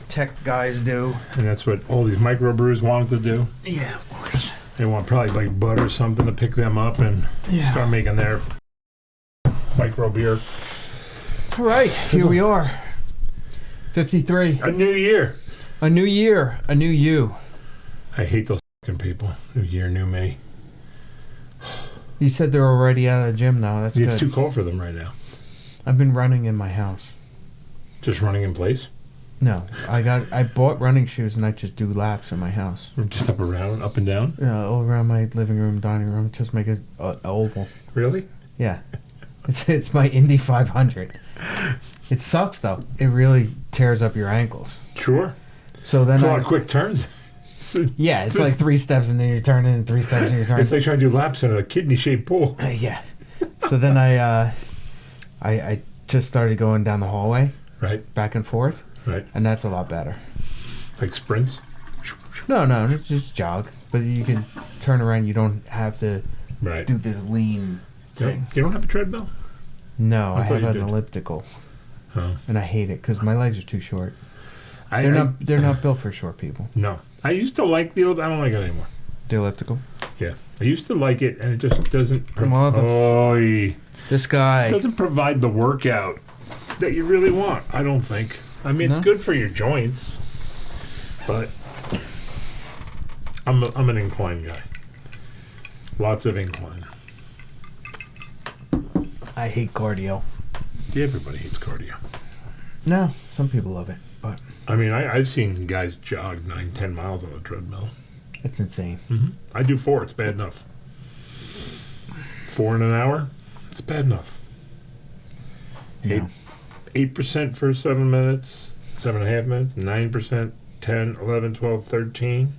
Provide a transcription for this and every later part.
tech guys do. And that's what all these microbrewers wanted to do. Yeah, of course. They want probably like Bud or something to pick them up and start making their micro beer. All right, here we are. 53. A new year. A new year. A new you. I hate those fucking people. New year, new me. You said they're already out of the gym now. That's good. It's too cold for them right now. I've been running in my house. Just running in place? No, I bought running shoes and I just do laps in my house. Or just up and down? All around my living room, dining room. Just make it oval. Really? Yeah. It's my Indy 500. It sucks though. It really tears up your ankles. Sure. So then It's a lot of quick turns. Yeah, it's like 3 steps and then you're turning and 3 steps and you're turning. It's like trying to do laps in a kidney-shaped pool. Yeah. So then I just started going down the hallway. Right. Back and forth. Right. And that's a lot better. Like sprints? No, it's just jog. But you can turn around. You don't have to do this lean thing. You don't have a treadmill? No, I have an did. elliptical. Oh. And I hate it because my legs are too short. They're not built for short people. No. I used to like the elliptical. I don't like it anymore. The elliptical? Yeah. I used to like it, and it just doesn't... This guy... It doesn't provide the workout that you really want, I don't think. I mean, it's good for your joints, but I'm an incline guy. Lots of incline. I hate cardio. Everybody hates cardio. No, some people love it, but... I mean, I've seen guys jog 9-10 miles on a treadmill. It's insane. Mm-hmm. I do 4. It's bad enough. 4 in an hour? It's bad enough. No. 8% for 7 minutes, 7.5 minutes, 9%, 10, 11, 12, 13,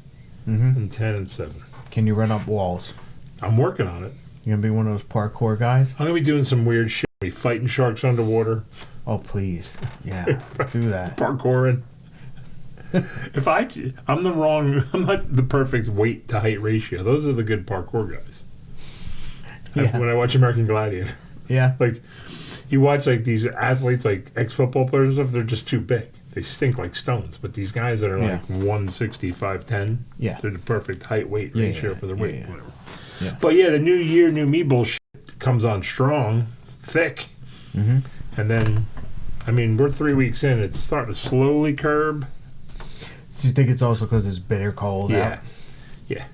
and 10 and 7. Can you run up walls? I'm working on it. You gonna be one of those parkour guys? I'm gonna be doing some weird shit. Be fighting sharks underwater. Oh please, yeah, do that. Parkouring. I'm not the perfect weight to height ratio. Those are the good parkour guys. Yeah. When I watch American Gladiator. Yeah. Like, you watch like these athletes, like ex-football players and stuff, they're just too big. They stink like stones. But these guys that are like 160, 5'10", they're the perfect height-weight ratio for their weight. Whatever. Yeah. But yeah, the new year, new me bullshit comes on strong, thick. Mm-hmm. And then, I mean, we're 3 weeks in. It's starting to slowly curb. Do you think it's also because it's bitter cold out? Yeah.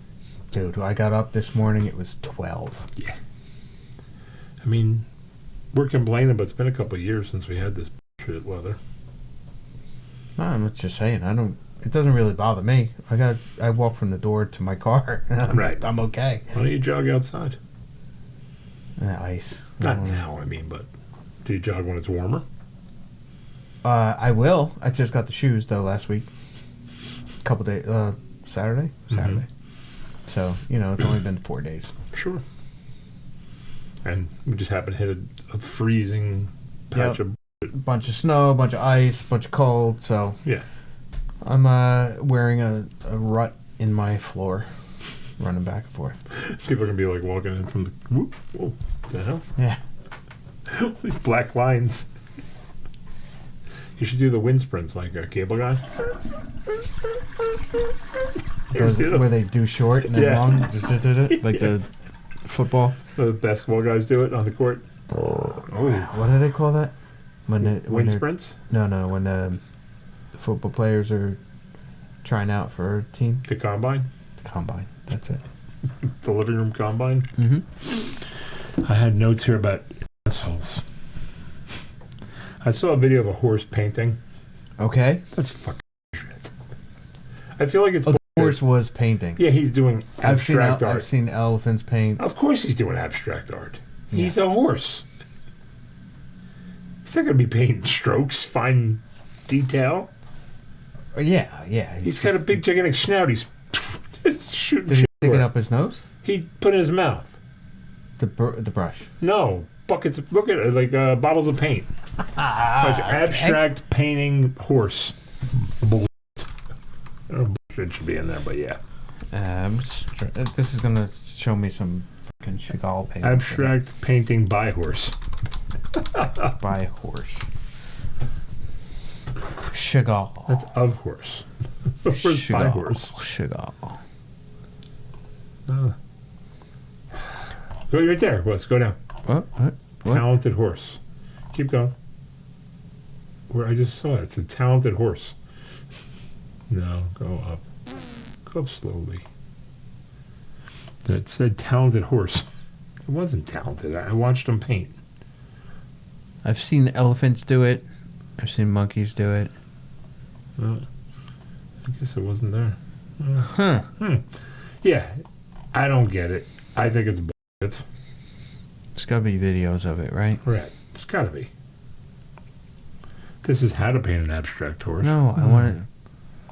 Dude, I got up this morning, it was 12. Yeah. I mean, we're complaining, but it's been a couple of years since we had this shit weather. No, I'm just saying, it doesn't really bother me. I walk from the door to my car. Right. I'm okay. Why don't you jog outside? Ice. Not now, I mean, but do you jog when it's warmer? I will. I just got the shoes, though, last week. Couple days, Saturday? Mm-hmm. So, it's only been 4 days. Sure. And we just happened to hit a freezing patch of... A bunch of snow, a bunch of ice, a bunch of cold, so... Yeah. I'm wearing a rut in my floor, running back and forth. People are going to be like walking in from the... Whoop, whoa, what the hell? Yeah. These black lines. You should do the wind sprints like a cable guy. Where they do short and then long, like the football. The basketball guys do it on the court. What do they call that? Wind sprints? No, when the football players are trying out for a team. The combine? The combine, that's it. The living room combine? Mm-hmm. I had notes here about assholes. I saw a video of a horse painting. Okay. That's fucking shit. I feel like it's the horse was painting. Yeah, he's doing abstract art. I've seen elephants paint. Of course he's doing abstract art. Yeah. He's a horse. He's not going to be painting strokes, fine detail. Yeah. He's got a big gigantic snout. He's just shooting Did he stick it up his nose? He put it in his mouth. The brush? No. Buckets. Look at it, like bottles of paint. Abstract painting horse. Bullshit. I don't know if bullshit should be in there, but yeah. This is going to show me some fucking Chagall painting. Abstract painting by horse. By horse. Chagall. That's of horse. Horse by horse. Chagall. Go right there. Let's go down. What? Talented horse. Keep going. Where I just saw it. It's a talented horse. No, go up. Go up slowly. That said talented horse. It wasn't talented. I watched him paint. I've seen elephants do it. I've seen monkeys do it. I guess it wasn't there. Huh. Yeah, I don't get it. I think it's bullshit. There's got to be videos of it, right? Right. It's got to be. This is how to paint an abstract horse. No, I want it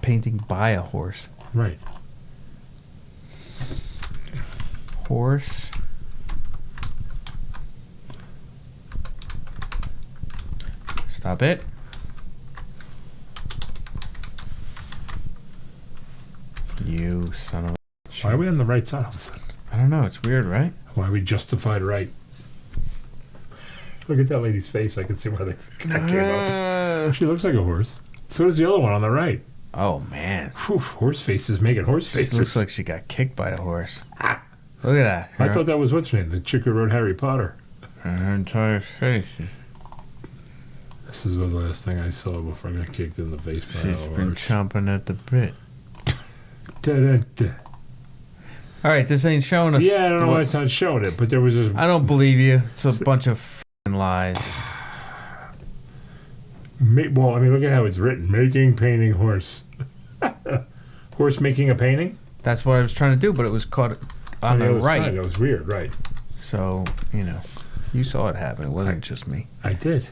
painting by a horse. Right. Horse. Stop it. You son of a... Why are we on the right side all of a sudden? I don't know. It's weird, right? Why are we justified right? Look at that lady's face. I can see why they came up. She looks like a horse. So does the other one on the right. Oh, man. Whew, horse faces making horse faces. She looks like she got kicked by a horse. Look at that. I thought that was what's her name? The chick who wrote Harry Potter. Her entire face. This is the last thing I saw before I got kicked in the face by a horse. She's been chomping at the bit. Da-da-da. All right, this ain't showing us. Yeah, I don't know why it's not showing it, but there was this... I don't believe you. It's a bunch of f***ing lies. Well, I mean, look at how it's written. Making, painting, horse. Horse making a painting? That's what I was trying to do, but it was caught on the right. Side. It was weird, right. So, you know, you saw it happen. It wasn't just me. I did.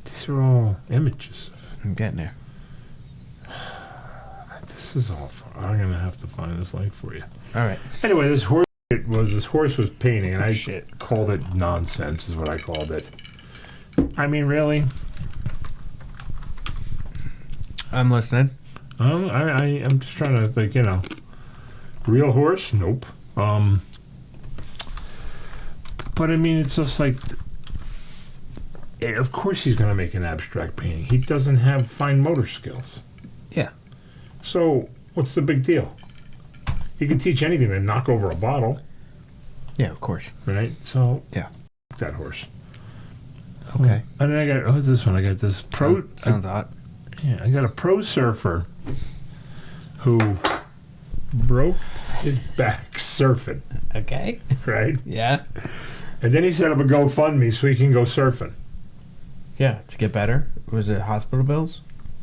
These are all images. I'm getting there. This is awful. I'm going to have to find this link for you. All right. Anyway, this horse was painting, and I called it nonsense is what I called it. I mean, really? I'm listening. I'm just trying to think, you know. Real horse? Nope. But I mean, it's just like, of course he's going to make an abstract painting. He doesn't have fine motor skills. Yeah. So, what's the big deal? He can teach anything to knock over a bottle. Yeah, of course. Right? So, yeah. That horse. Okay. And then I got, what's this one? I got this pro. Sounds odd. Yeah, I got a pro surfer who broke his back surfing. Okay. Right? Yeah. And then he set up a GoFundMe so he can go surfing. Yeah, to get better. Was it hospital bills?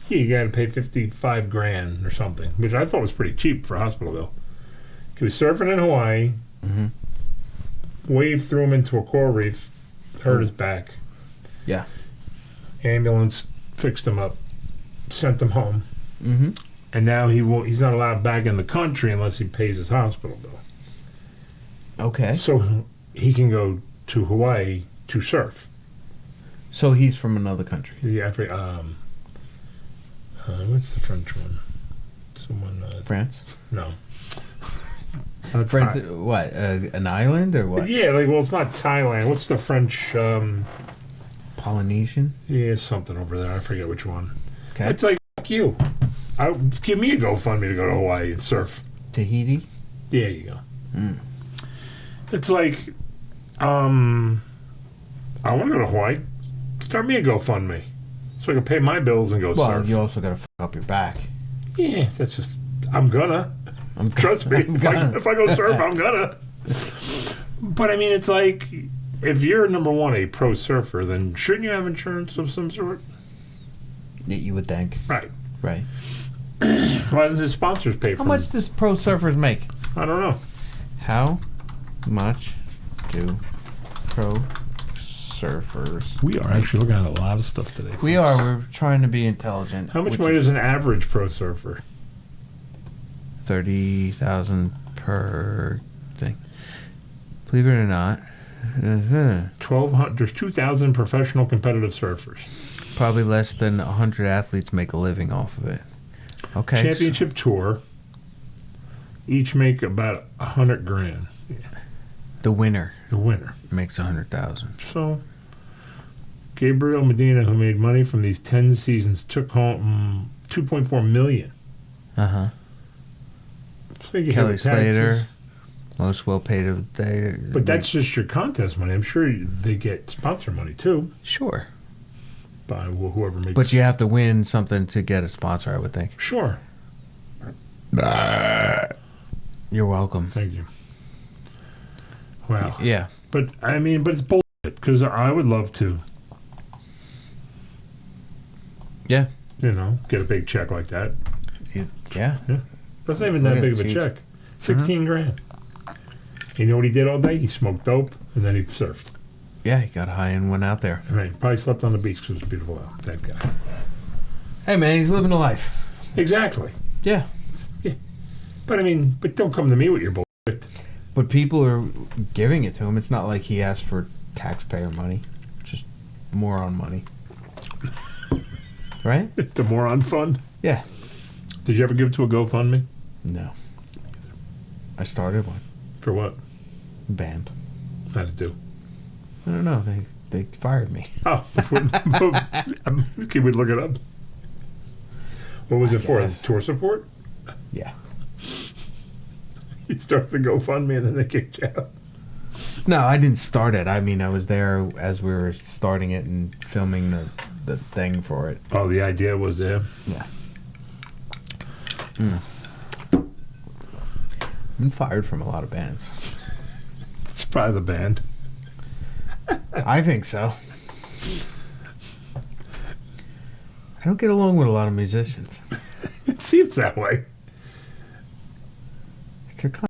Yeah, you got to pay $55,000 or something, which I thought was pretty cheap for a hospital bill. He was surfing in Hawaii, wave threw him into a coral reef, hurt his back. Yeah. Ambulance fixed him up, sent him home. Mm-hmm. And now he's not allowed back in the country unless he pays his hospital bill. Okay. So he can go to Hawaii to surf. So he's from another country. Yeah, what's the French one? Someone. France? No. France? What? An island or what? Yeah, well, it's not Thailand. What's the French? Polynesian? Yeah, something over there. I forget which one. Okay. It's like, fuck you. Give me a GoFundMe to go to Hawaii and surf. Tahiti? There you go. Mm. It's like, I want to go to Hawaii. Start me a GoFundMe so I can pay my bills and go surf. Well, you also got to fuck up your back. Yeah, that's just, I'm gonna. Trust me. If I go surf, I'm gonna. But I mean, it's like, if you're, number one, a pro surfer, then shouldn't you have insurance of some sort? You would think. Right. Right. Why doesn't his sponsors pay for How much does pro surfers make? I don't know. How much do pro surfers We are actually looking at a lot of stuff today. We are. We're trying to be intelligent. How much money does an average pro surfer? 30,000 per thing. Believe it or not. 1,200. There's 2,000 professional competitive surfers. Probably less than 100 athletes make a living off of it. Okay. Championship tour. Each make about $100,000. Yeah. The winner The winner makes 100,000. So Gabriel Medina, who made money from these 10 seasons, took home $2.4 million. Uh-huh. So you Kelly Slater, most well-paid of the day. But that's just your contest money. I'm sure they get sponsor money, too. Sure. By whoever makes. But you have to win something to get a sponsor, I would think. Sure. You're welcome. Thank you. Wow. Yeah. But it's bullshit, because I would love to. Yeah. Get a big check like that. Yeah. That's not even that big of a check. 16 grand. You know what he did all day? He smoked dope, and then he surfed. Yeah, he got high and went out there. Right. Probably slept on the beach because it was beautiful out. That guy. Hey, man, he's living a life. Exactly. Yeah. But don't come to me with your bullshit. But people are giving it to him. It's not like he asked for taxpayer money. Just moron money. Right? The moron fund? Yeah. Did you ever give to a GoFundMe? No. I started one. For what? Band. How'd it do? I don't know. They fired me. Oh. Can we look it up? What was it for? Tour support? Yeah. You started the GoFundMe and then they kicked you out. No, I didn't start it. I was there as we were starting it and filming the thing for it. Oh, the idea was there? Yeah. Been fired from a lot of bands. It's probably the band. I think so. I don't get along with a lot of musicians. It seems that way. They're cunts.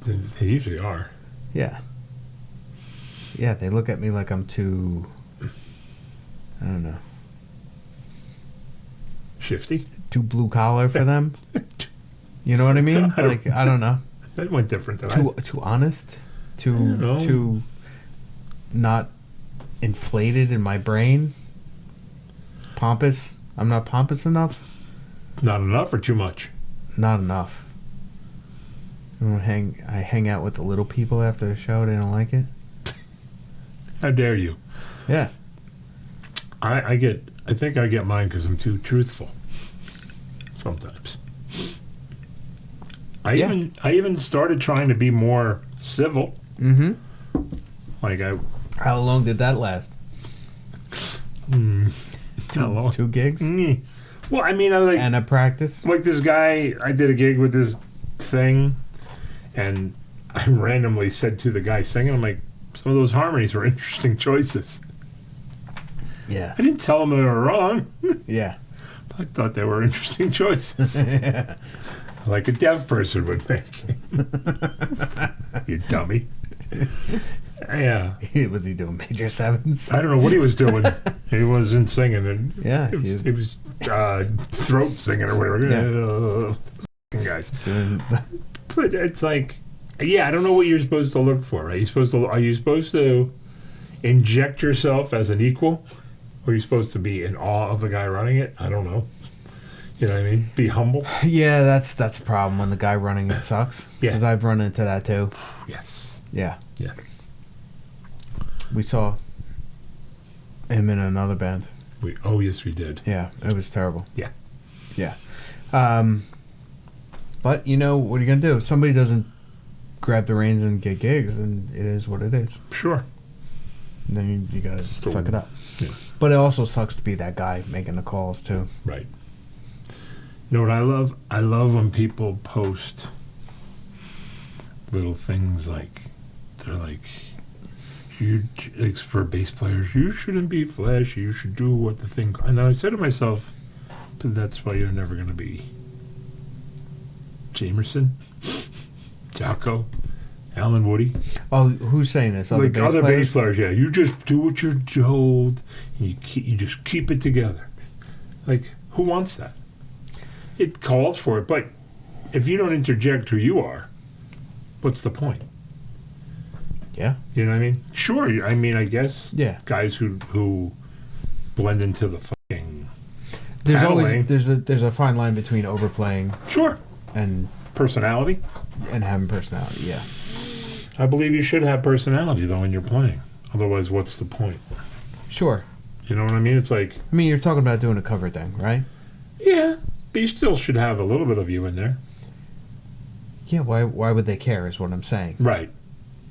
They usually are. Yeah. Yeah, they look at me like I'm too... I don't know. Shifty? Too blue collar for them. You know what I mean? I don't know. That went different than Too honest? Too not inflated in my brain? Pompous? I'm not pompous enough? Not enough or too much? Not enough. I hang out with the little people after the show. They don't like it. How dare you? Yeah. I think I get mine because I'm too truthful. Sometimes. I even started trying to be more civil. Mm-hmm. How long did that last? How long? 2 gigs? Well, I like... And a practice? Like this guy, I did a gig with this thing, and I randomly said to the guy singing, I'm like, some of those harmonies were interesting choices. Yeah. I didn't tell them they were wrong. Yeah. I thought they were interesting choices. Yeah. Like a deaf person would make. You dummy. Yeah. Was he doing major sevens? I don't know what he was doing. He wasn't singing. And yeah. He was throat singing or whatever. Yeah. Guys. But it's like, I don't know what you're supposed to look for. Are you supposed to inject yourself as an equal? Or are you supposed to be in awe of the guy running it? I don't know. You know what I mean? Be humble. Yeah, that's a problem when the guy running it sucks. Yeah. Because I've run into that too. Yes. Yeah. Yeah. We saw him in another band. Yes, we did. Yeah, it was terrible. Yeah. Yeah. But, what are you going to do? If somebody doesn't grab the reins and get gigs, and it is what it is. Sure. And then you got to suck it up. Yeah. But it also sucks to be that guy making the calls, too. Right. You know what I love? I love when people post little things they're like, for bass players, you shouldn't be flashy, you should do what the thing... And I said to myself, but that's why you're never going to be Jamerson, Jocko, Alan Woody. Oh, who's saying this? Other bass players, yeah. You just do what you're told, and you just keep it together. Who wants that? It calls for it, but if you don't interject who you are, what's the point? Yeah. You know what I mean? Sure, I guess. Yeah. Guys who blend into the fucking... There's always... There's a fine line between overplaying... Sure. And... Personality? And having personality, yeah. I believe you should have personality, though, when you're playing. Otherwise, what's the point? Sure. You know what I mean? It's like... I mean, you're talking about doing a cover thing, right? Yeah, but you still should have a little bit of you in there. Yeah, why would they care is what I'm saying. Right.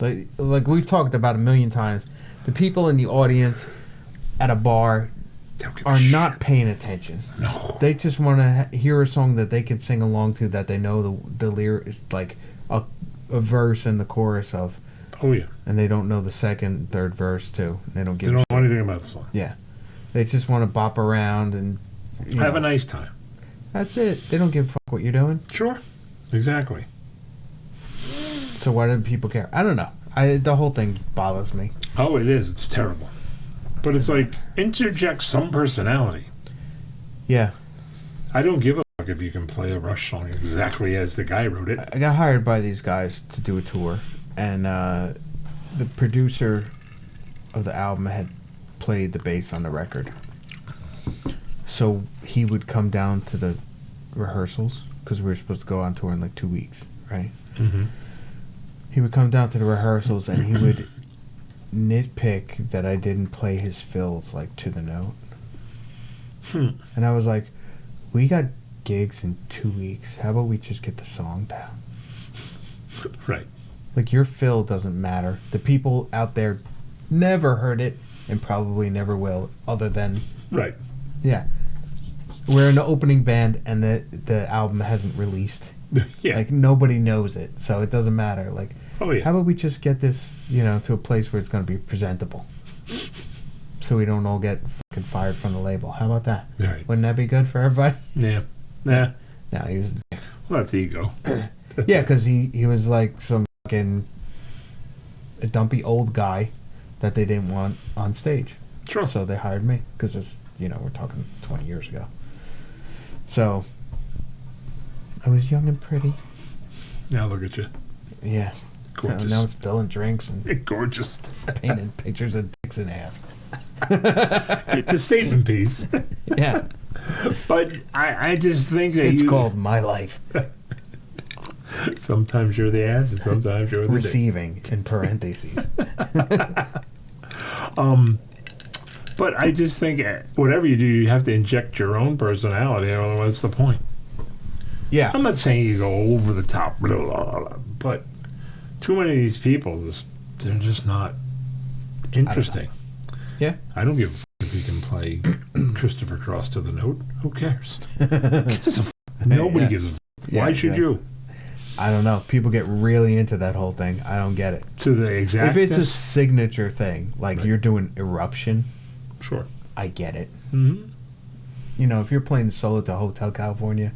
Like we've talked about a million times, the people in the audience at a bar are not paying attention. No. They just want to hear a song that they can sing along to, that they know the lyrics, like a verse and the chorus of. Oh, yeah. And they don't know the second, third verse, too. They don't know anything about the song. Yeah. They just want to bop around and... Have a nice time. That's it. They don't give a fuck what you're doing. Sure. Exactly. So why do people care? I don't know. The whole thing bothers me. Oh, it is. It's terrible. But it's like, interject some personality. Yeah. I don't give a fuck if you can play a Rush song exactly as the guy wrote it. I got hired by these guys to do a tour, and the producer of the album had played the bass on the record. So he would come down to the rehearsals, because we were supposed to go on tour in like 2 weeks, right? Mm-hmm. He would come down to the rehearsals, and he would nitpick that I didn't play his fills like to the note. And I was like, we got gigs in 2 weeks. How about we just get the song down? Right. Like, your fill doesn't matter. The people out there never heard it and probably never will, other than... Right. Yeah. We're in the opening band, and the album hasn't released. Yeah. Like, nobody knows it, so it doesn't matter. Like, oh, yeah. how about we just get this, to a place where it's going to be presentable? So we don't all get fucking fired from the label. How about that? Right. Wouldn't that be good for everybody? Yeah. Yeah. No, he was... Well, that's ego. Yeah, because he was like some fucking... a dumpy old guy that they didn't want on stage. Sure. So they hired me, because it's, we're talking 20 years ago. So... I was young and pretty. Now look at you. Yeah. Gorgeous. Now it's spilling drinks and gorgeous. painting pictures of dicks and ass. It's a statement piece. Yeah. But I just think that it's called My Life. Sometimes you're the ass and sometimes you're the receiving dick. In parentheses. But I just think whatever you do, you have to inject your own personality. Otherwise, what's the point? Yeah. I'm not saying you go over the top, blah, blah, blah, but too many of these people, they're just not interesting. Yeah. I don't give a fuck if you can play Christopher Cross to the note. Who cares? Nobody gives a fuck. Why should you? I don't know. People get really into that whole thing. I don't get it. To the exact... If it's a signature thing, like you're doing Eruption, sure, I get it. Mm-hmm. If you're playing solo to Hotel California...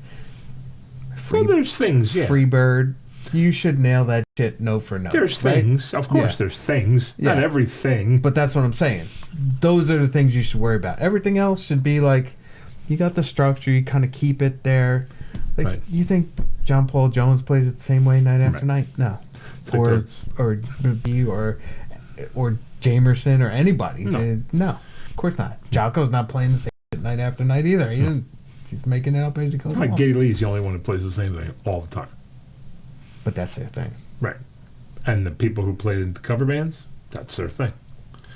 there's things, yeah. Freebird, you should nail that shit note for note. There's things. Of course there's things. Yeah. Not everything. But that's what I'm saying. Those are the things you should worry about. Everything else should be like, you got the structure, you kind of keep it there. Like, you think John Paul Jones plays it the same way night after night? No. Or Jamerson or anybody. No, of course not. Jocko's not playing the same shit night after night either. He's making it up as he goes along. Geddy Lee's the only one who plays the same thing all the time. But that's their thing. Right. And the people who play in the cover bands, that's their thing.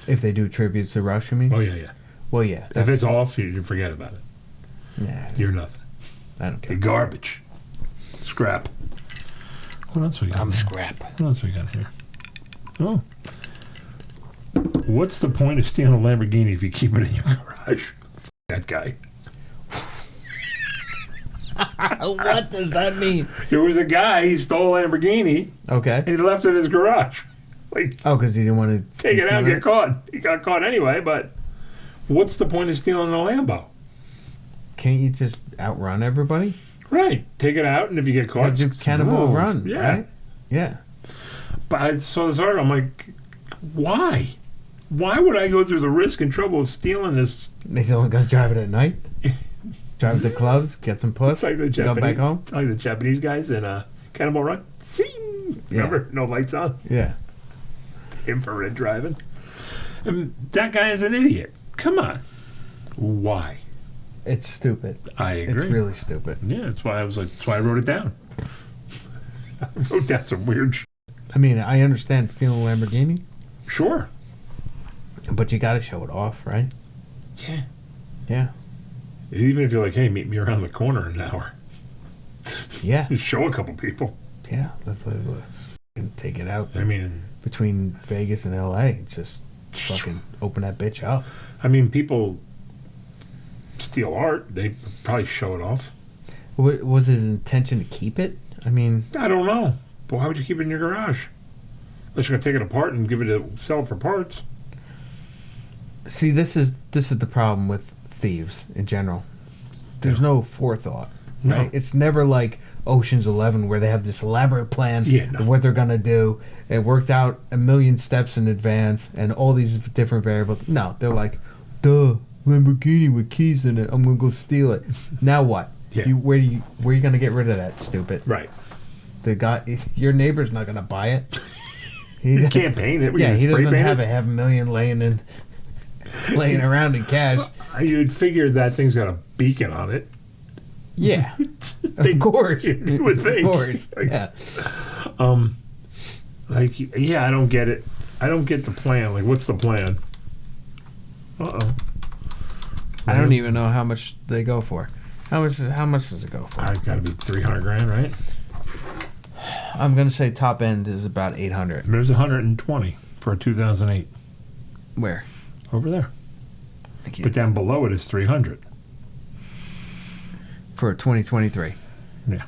If they do tributes to Rush, you mean? Oh, yeah. Well, yeah. If it's off, you forget about it. Yeah. You're nothing. I don't care. You're garbage. Scrap. What else we got? I'm scrap. What else we got here? Oh. What's the point of stealing a Lamborghini if you keep it in your garage? That guy. What does that mean? There was a guy, he stole a Lamborghini. Okay. And he left it in his garage. Because he didn't want to take it out and get caught. He got caught anyway, but what's the point of stealing a Lambo? Can't you just outrun everybody? Right. Take it out, and if you get caught... just cannonball run, yeah. Right? Yeah. But I saw this article, I'm like, why? Why would I go through the risk and trouble of stealing this? He's only going to drive it at night? Drive to clubs, get some puss, like go back home? Like the Japanese guys in Cannonball Run. Remember? No lights on. Yeah. Infrared driving. And that guy is an idiot. Come on. Why? It's stupid. I agree. It's really stupid. Yeah, that's why I wrote it down. I wrote down some weird shit. I mean, I understand stealing a Lamborghini. Sure. But you got to show it off, right? Yeah. Yeah. Even if you're like, hey, meet me around the corner in an hour. Yeah. Just show a couple people. Yeah. Let's take it out. I mean, Between Vegas and LA, just fucking open that bitch up. I mean, people steal art. They probably show it off. Was his intention to keep it? I mean, I don't know. But why would you keep it in your garage? Unless you're gonna take it apart and sell it for parts. see, this is the problem with thieves in general. There's no forethought, right? No. It's never like Ocean's 11 where they have this elaborate plan of what they're gonna do. It worked out a million steps in advance and all these different variables. No, they're like, duh, Lamborghini with keys in it. I'm gonna go steal it. Now what? Yeah. Where are you gonna get rid of that, stupid? Right. The guy, your neighbor's not gonna buy it. You can't paint it. Yeah, he doesn't have a $500,000 laying around in cash. You'd figure that thing's got a beacon on it. Yeah, of course. You would think. Of course. Yeah. I don't get it. I don't get the plan. Like, what's the plan? Uh-oh. I don't even know how much they go for. How much does it go for? It's got to be $300,000, right? I'm gonna say top end is about 800. There's 120 for a 2008 Where? over there. I can't But down below it is 300. for 2023. Yeah.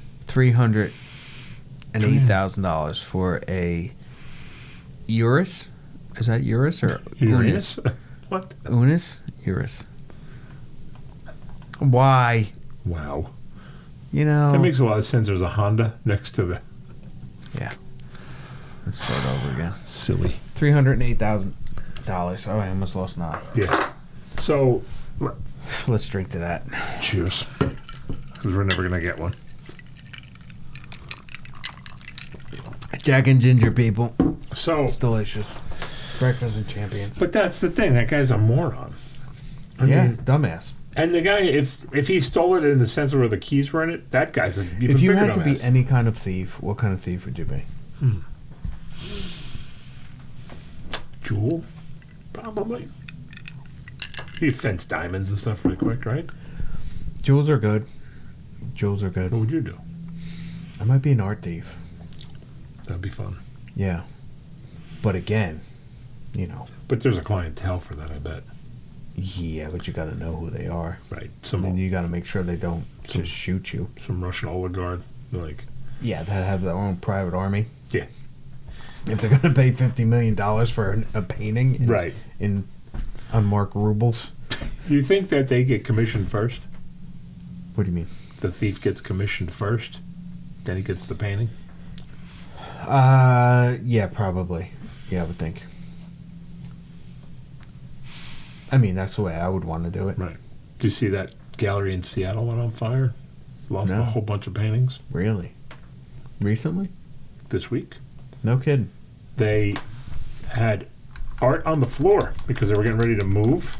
$308,000 for a Urus. Is that Urus or Uranus? What? Unis? Urus. Why? Wow. You know. That makes a lot of sense. There's a Honda next to the Yeah. Let's start over again. silly. $308,000. Oh, I almost lost an eye. Yeah. So, Let's drink to that. cheers. Because we're never going to get one. Jack and ginger, people. So, It's delicious. Breakfast and champions. but that's the thing. That guy's a moron. I Yeah, mean, he's a dumbass. and the guy, if he stole it in the sense of where the keys were in it, that guy's a even If you bigger had to be dumbass. any kind of thief, what kind of thief would you be? Jewel? Probably. He fence diamonds and stuff really quick, right? Jewels are good. Jewels are good. What would you do? I might be an art thief. That'd be fun. Yeah. But again, you know. But there's a clientele for that, I bet. Yeah, but you got to know who they are. Right. And then you got to make sure they don't just shoot you. Some Russian oligarch, like. Yeah, that have their own private army. Yeah. If they're going to pay $50 million for a painting Right. in unmarked rubles. You think that they get commissioned first? What do you mean? The thief gets commissioned first, then he gets the painting? Yeah, probably. Yeah, I would think. I mean, that's the way I would want to do it. Right. Do you see that gallery in Seattle went on fire? Lost No. a whole bunch of paintings Really? Recently? this week. No kidding. They had art on the floor because they were getting ready to move.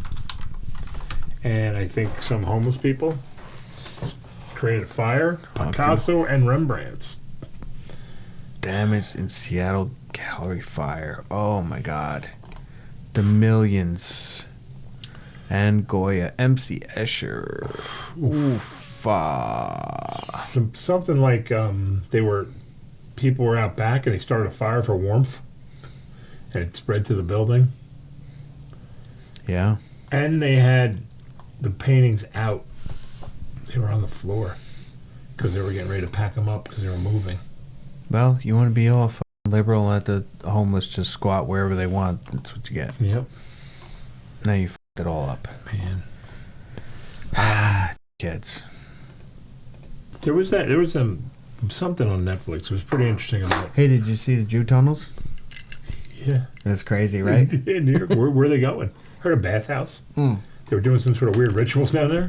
And I think some homeless people created a fire. Picasso and Rembrandt's. Damage in Seattle gallery fire. Oh my God. The millions. And Goya. MC Escher. Oofa. Something like people were out back and they started a fire for warmth. And it spread to the building. Yeah. And they had the paintings out. They were on the floor because they were getting ready to pack them up because they were moving. Well, you want to be all liberal and let the homeless just squat wherever they want. That's what you get. Yep. Now you f***ed it all up. Man. Kids. There was something on Netflix. It was pretty interesting about. Hey, did you see the Jew tunnels? Yeah. That's crazy, right? In New York, where are they going? Heard of bathhouse? Mm. They were doing some sort of weird rituals down there.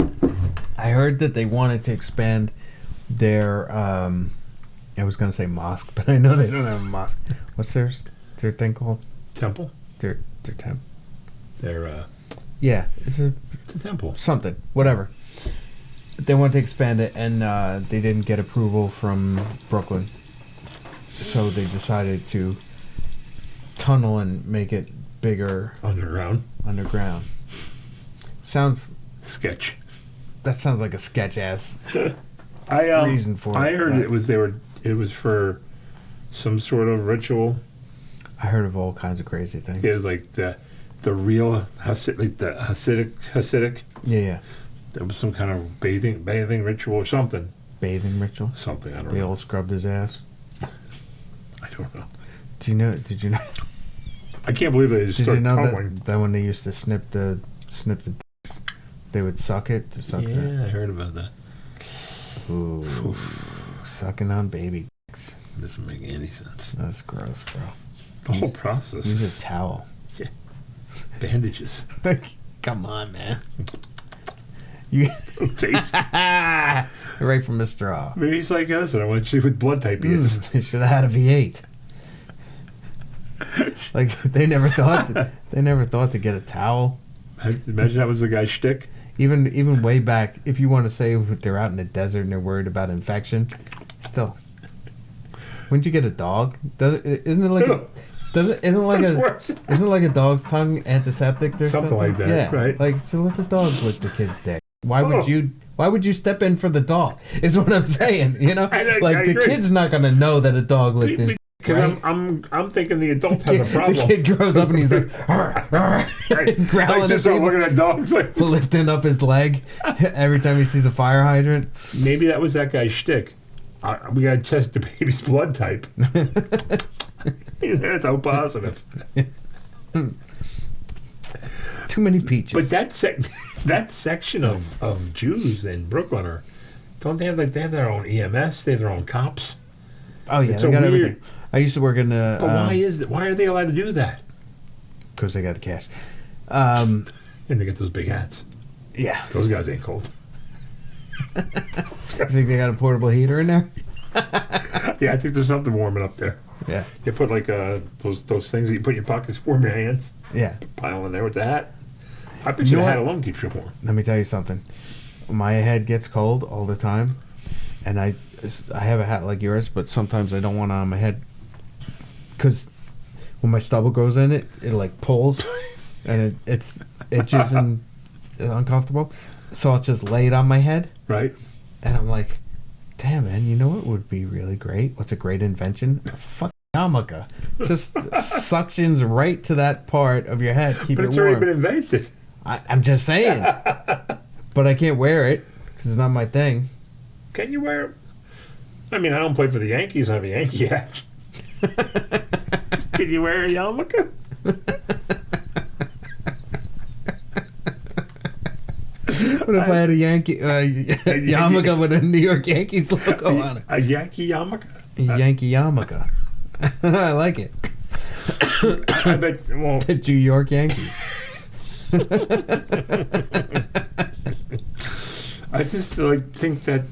I heard that they wanted to expand their, I was going to say mosque, but I know they don't have a mosque. What's their thing called? Temple? Their temple. Yeah, it's It's a temple. something, whatever. They wanted to expand it, and they didn't get approval from Brooklyn. So they decided to tunnel and make it bigger Underground. underground. Sounds sketch. That sounds like a sketch ass reason for it. I heard it was for some sort of ritual. I heard of all kinds of crazy things. It was like the real Hasidic. Yeah. There was some kind of bathing ritual or something. Bathing ritual? Something, I don't know. They all scrubbed his ass? I don't know. Did you know? I can't believe they just started tumbling. That when they used to snip the dicks, they would suck it to suck it? Yeah, I heard about that. Ooh. Sucking on baby dicks. Doesn't make any sense. That's gross, bro. The whole process. Use a towel. Yeah. Bandages. Come on, man. You taste. Right from the straw. Maybe he's like us. I want to see what blood type he is. He should have had a V8. Like they never thought to get a towel. Imagine that was the guy's shtick. Even way back, if you want to say they're out in the desert and they're worried about infection, still. Wouldn't you get a dog? Isn't it like a dog's tongue antiseptic or something like that? Yeah, right. Like so let the dog lick the kid's dick. Why would you step in for the dog? Is what I'm saying. You know, like the kid's not gonna know that a dog licked his. Because right? I'm thinking the adult has a problem. The kid grows up and he's like, growling like just start looking at dogs, like lifting up his leg every time he sees a fire hydrant. Maybe that was that guy's shtick. We gotta test the baby's blood type. That's how positive. Too many peaches. But that section of Jews in Brooklyn don't they have their own EMS? They have their own cops. Oh yeah, they got everything. I used to work in the. But why are they allowed to do that? Because they got the cash. And they get those big hats. Yeah, those guys ain't cold. You think they got a portable heater in there? Yeah, I think there's something warming up there. Yeah, they put like those things that you put in your pockets, warm your hands. Yeah, pile in there with the hat. I bet you the hat alone keeps you warm. Let me tell you something. My head gets cold all the time, and I have a hat like yours, but sometimes I don't want it on my head because when my stubble goes in it like pulls, and it's itches and it's uncomfortable. So I'll just lay it on my head. Right. And I'm like, damn, man, you know what would be really great? What's a great invention? A fucking yarmulke. Just suctions right to that part of your head. Keep it warm. But it's already been invented. I'm just saying. But I can't wear it because it's not my thing. Can you wear it? I mean, I don't play for the Yankees. I have a Yankee hat. Can you wear a yarmulke? What if I had a Yankee yarmulke with a New York Yankees logo on it? A Yankee yarmulke? A Yankee yarmulke. I like it. I bet. Well, the New York Yankees. I just think that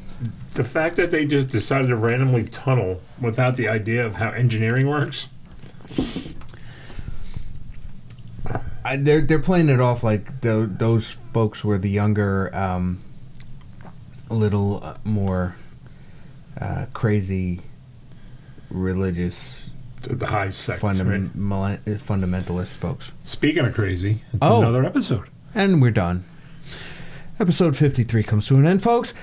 the fact that they just decided to randomly tunnel without the idea of how engineering works. They're playing it off like those folks were the younger, a little more crazy religious, the high sect, fundamentalist folks. Speaking of crazy, it's another episode, and we're done. Episode 53 comes to an end, folks.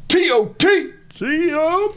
TOT. See ya.